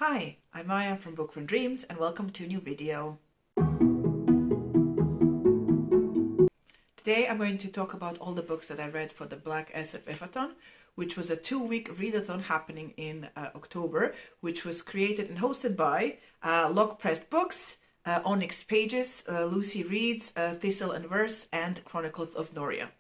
Hi, I'm Maya from Book from Dreams and welcome to a new video. Today I'm going to talk about all the books that I read for the Black SFFathon, which was a 2-week readathon happening in October, which was created and hosted by Log Pressed Books, Onyx Pages, Lucy Reads, Thistle and Verse, and Chronicles of Noria.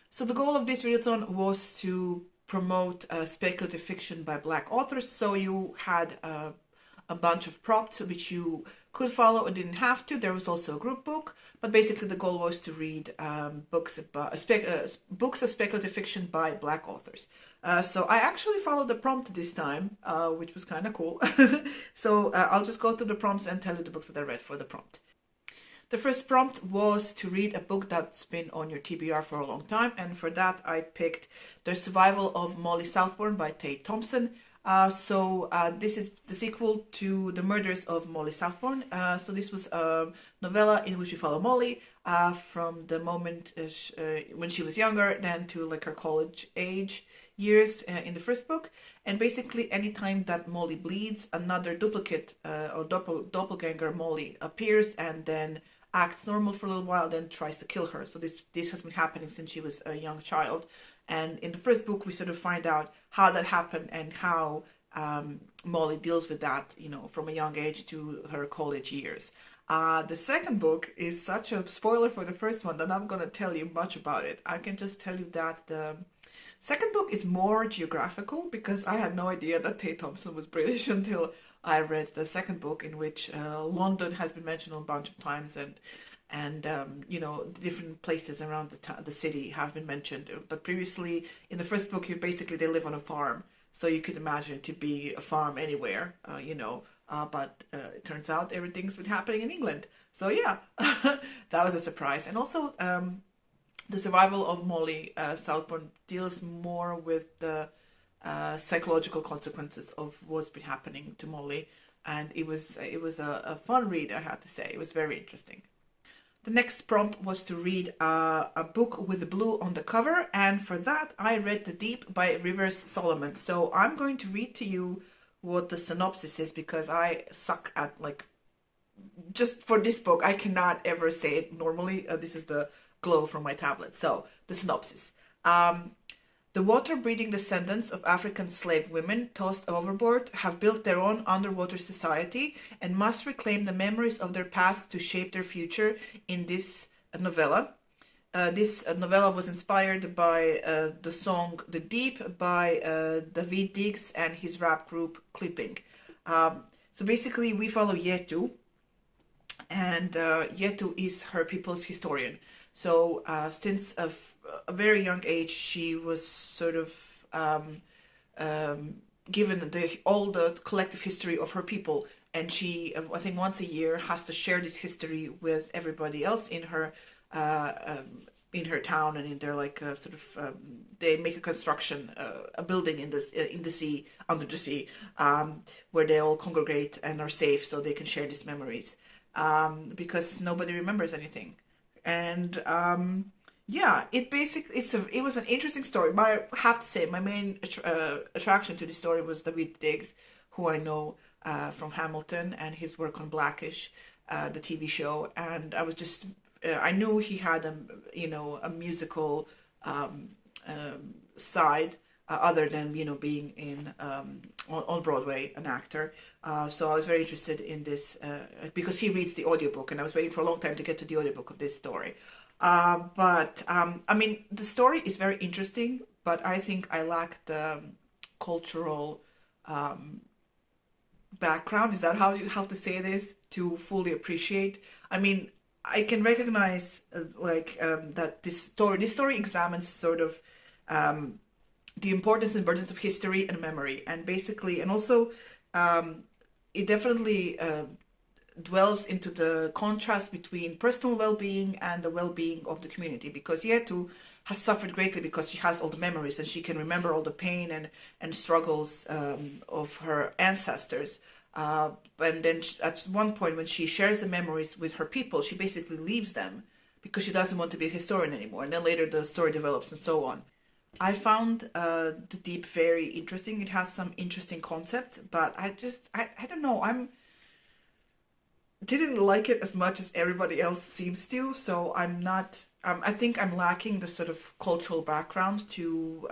So the goal of this readathon was to promote speculative fiction by Black authors. So you had a bunch of prompts which you could follow or didn't have to. There was also a group book, but basically the goal was to read books of speculative fiction by Black authors. So I actually followed the prompt this time, which was kind of cool. So I'll just go through the prompts and tell you the books that I read for the prompt. The first prompt was to read a book that's been on your TBR for a long time, and for that I picked The Survival of Molly Southbourne by Thompson. This is the sequel to The Murders of Molly Southbourne. So this was a novella in which we follow Molly from the moment when she was younger, then to like her college age years in the first book. And basically anytime that Molly bleeds, another duplicate or doppelganger Molly appears and then acts normal for a little while, then tries to kill her. So this has been happening since she was a young child. And in the first book, we sort of find out how that happened and how Molly deals with that, you know, from a young age to her college years. The second book is such a spoiler for the first one that I'm not going to tell you much about it. I can just tell you that the second book is more geographical, because I had no idea that Thompson was British until I read the second book, in which London has been mentioned a bunch of times, and you know, different places around the city have been mentioned. But previously, in the first book, they live on a farm, so you could imagine it to be a farm anywhere, you know. But it turns out everything's been happening in England. So yeah, that was a surprise. And also, The Survival of Molly Southbourne deals more with the psychological consequences of what's been happening to Molly, and it was a fun read, I have to say. It was very interesting. The next prompt was to read a book with blue on the cover, and for that I read The Deep by Rivers Solomon. So I'm going to read to you what the synopsis is, because I suck at, like, just for this book I cannot ever say it normally. This is the glow from my tablet. So the synopsis. The water-breeding descendants of African slave women tossed overboard have built their own underwater society and must reclaim the memories of their past to shape their future in this novella. This novella was inspired by the song The Deep by David Diggs and his rap group Clipping. So basically we follow Yetu, and Yetu is her people's historian. So since a very young age, she was sort of given all the collective history of her people, and she, I think, once a year has to share this history with everybody else in her town, and in their they make a construction, a building in the sea, under the sea, where they all congregate and are safe, so they can share these memories, because nobody remembers anything. And yeah, it was an interesting story. I have to say, my main attraction to the story was David Diggs, who I know from Hamilton and his work on Blackish, the TV show. And I was just, I knew he had a musical side, other than, you know, being in on Broadway, an actor. So I was very interested in this because he reads the audiobook, and I was waiting for a long time to get to the audiobook of this story. I mean, the story is very interesting, but I think I lack the cultural background. Is that how you have to say this to fully appreciate? I mean, I can recognize that this story examines sort of the importance and burdens of history and memory, and basically, and also it definitely dwells into the contrast between personal well-being and the well-being of the community, because Yetu has suffered greatly because she has all the memories and she can remember all the pain and struggles of her ancestors, and then at one point when she shares the memories with her people, she basically leaves them because she doesn't want to be a historian anymore, and then later the story develops and so on. I found The Deep very interesting. It has some interesting concepts, but I don't know. Didn't like it as much as everybody else seems to. So I'm not. I think I'm lacking the sort of cultural background to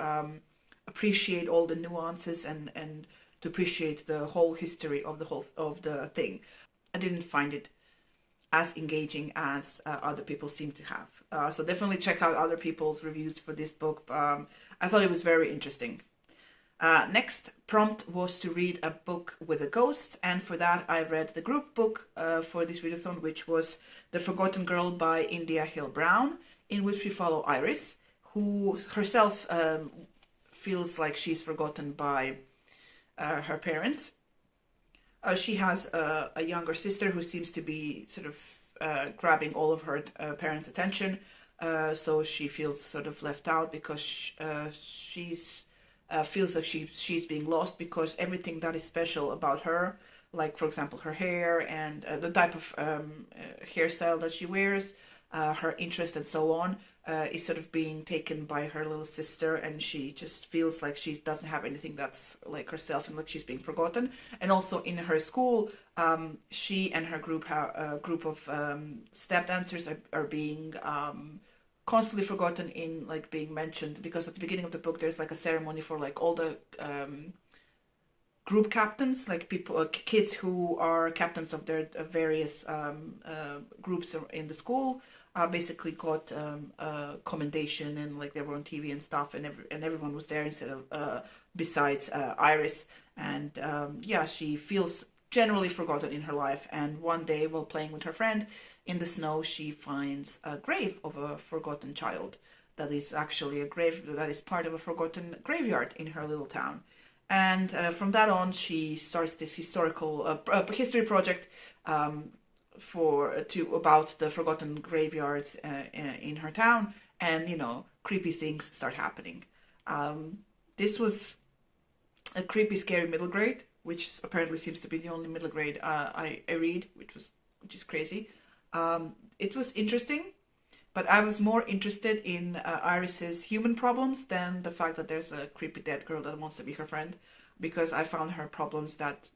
appreciate all the nuances and to appreciate the whole history of the thing. I didn't find it as engaging as other people seem to have. So definitely check out other people's reviews for this book. I thought it was very interesting. Next prompt was to read a book with a ghost, and for that I read the group book for this readathon, which was The Forgotten Girl by India Hill Brown, in which we follow Iris, who herself feels like she's forgotten by her parents. She has a younger sister who seems to be sort of grabbing all of her parents' attention, so she feels sort of left out because she's feels like she's being lost, because everything that is special about her, like for example her hair and the type of hairstyle that she wears, her interest and so on, is sort of being taken by her little sister, and she just feels like she doesn't have anything that's like herself and like she's being forgotten. And also in her school, she and her group of step dancers are being constantly forgotten in like being mentioned, because at the beginning of the book there's like a ceremony for like all the group captains, like people, kids who are captains of their various groups in the school, basically got a commendation, and like they were on TV and stuff, and everyone was there instead of besides Iris. And yeah, she feels generally forgotten in her life. And one day, while playing with her friend in the snow, she finds a grave of a forgotten child that is actually a grave that is part of a forgotten graveyard in her little town. And from that on, she starts this historical history project about the forgotten graveyards in her town, and you know, creepy things start happening. This was a creepy, scary middle grade, which apparently seems to be the only middle grade I read, which is crazy. It was interesting, but I was more interested in Iris's human problems than the fact that there's a creepy dead girl that wants to be her friend, because I found her problems that,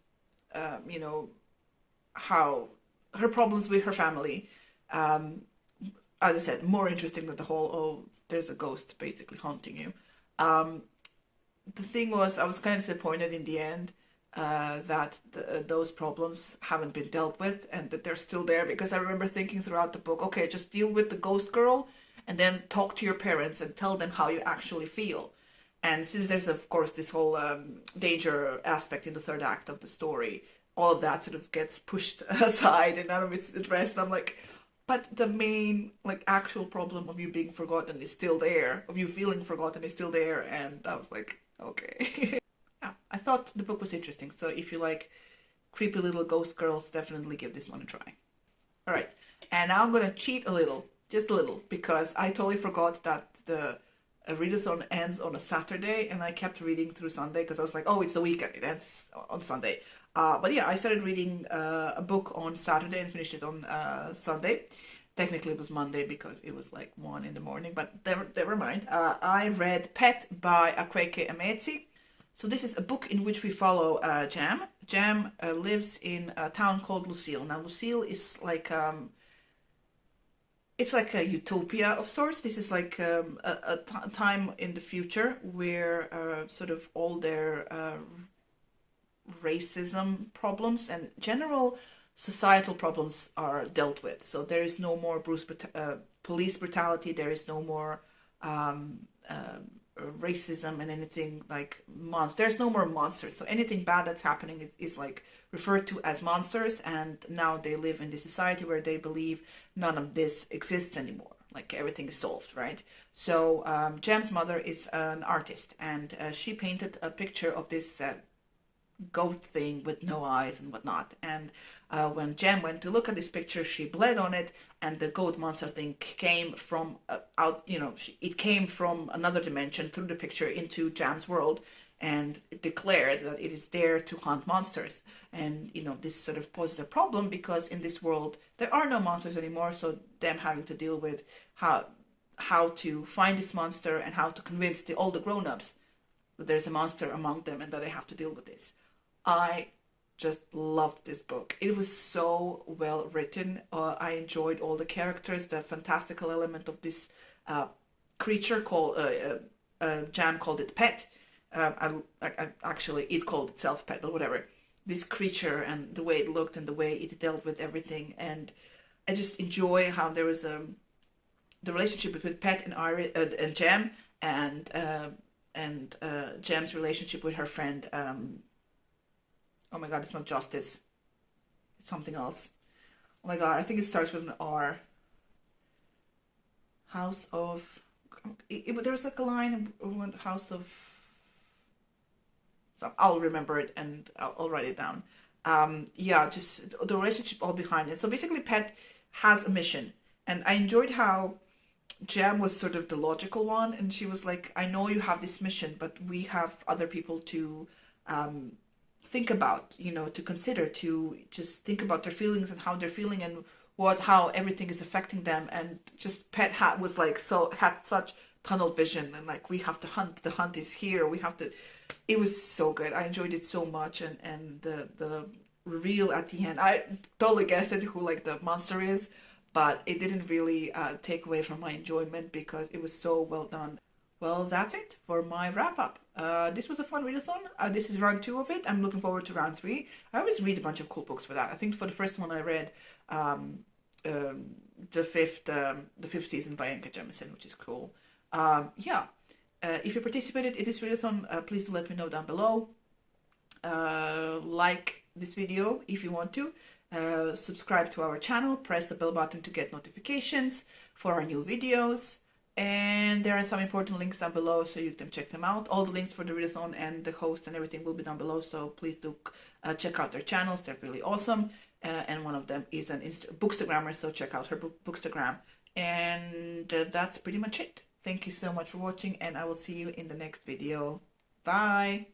you know, how her problems with her family, as I said, more interesting than the whole, oh, there's a ghost basically haunting you. The thing was, I was kind of disappointed in the end that those problems haven't been dealt with and that they're still there, because I remember thinking throughout the book, okay, just deal with the ghost girl and then talk to your parents and tell them how you actually feel. And since there's of course this whole danger aspect in the third act of the story, all of that sort of gets pushed aside and none of it's addressed. I'm like, but the main like actual problem of you being forgotten is still there, of you feeling forgotten is still there. And I was like, okay. Yeah, I thought the book was interesting, so if you like creepy little ghost girls, definitely give this one a try. All right, and now I'm gonna cheat a little, just a little, because I totally forgot that the readathon ends on a Saturday, and I kept reading through Sunday because I was like, oh, it's the weekend, it ends on Sunday. But yeah, I started reading a book on Saturday and finished it on Sunday. Technically it was Monday because it was like 1 in the morning, but never mind. I read Pet by Akweke Emezi. So this is a book in which we follow Jam. Jam lives in a town called Lucille. Now Lucille is like it's like a utopia of sorts. This is like a time in the future where sort of all their racism problems and general societal problems are dealt with. So there is no more police brutality. There is no more racism and anything like monsters. There's no more monsters. So anything bad that's happening is like referred to as monsters. And now they live in this society where they believe none of this exists anymore. Like everything is solved, right? So Jam's mother is an artist, and she painted a picture of this goat thing with no eyes and whatnot. And when Jam went to look at this picture, she bled on it, and the goat monster thing came from it came from another dimension through the picture into Jam's world, and it declared that it is there to hunt monsters. And this sort of poses a problem, because in this world there are no monsters anymore, so them having to deal with how how to find this monster and how to convince all the grown-ups that there's a monster among them and that they have to deal with this. I just loved this book. It was so well written. I enjoyed all the characters, the fantastical element of this creature called Jam called it Pet. Actually, it called itself Pet, but whatever. This creature and the way it looked and the way it dealt with everything, and I just enjoy how there was the relationship between Pet and Jam, and Jam's relationship with her friend. Oh my god, it's not Justice. It's something else. Oh my god, I think it starts with an R. House of... there was like a line, House of... So I'll remember it and I'll write it down. Yeah, just the relationship all behind it. So basically Pet has a mission. And I enjoyed how Jam was sort of the logical one. And she was like, I know you have this mission, but we have other people to... think about, you know, to consider, to just think about their feelings and how they're feeling and how everything is affecting them. And just Pet was like, had such tunnel vision, and like, we have to hunt, the hunt is here, we have to. It was so good. I enjoyed it so much, and the reveal at the end, I totally guessed it who like the monster is, but it didn't really take away from my enjoyment because it was so well done. Well, that's it for my wrap-up. This was a fun readathon. This is round 2 of it. I'm looking forward to round 3. I always read a bunch of cool books for that. I think for the first one I read the fifth season by Anka Jemisin, which is cool. Yeah. If you participated in this readathon, please do let me know down below. Like this video if you want to. Subscribe to our channel. Press the bell button to get notifications for our new videos. And there are some important links down below, so you can check them out. All the links for the readathon and the host and everything will be down below, so please do check out their channels. They're really awesome. And one of them is an bookstagrammer, so check out her bookstagram. And that's pretty much it. Thank you so much for watching, and I will see you in the next video. Bye!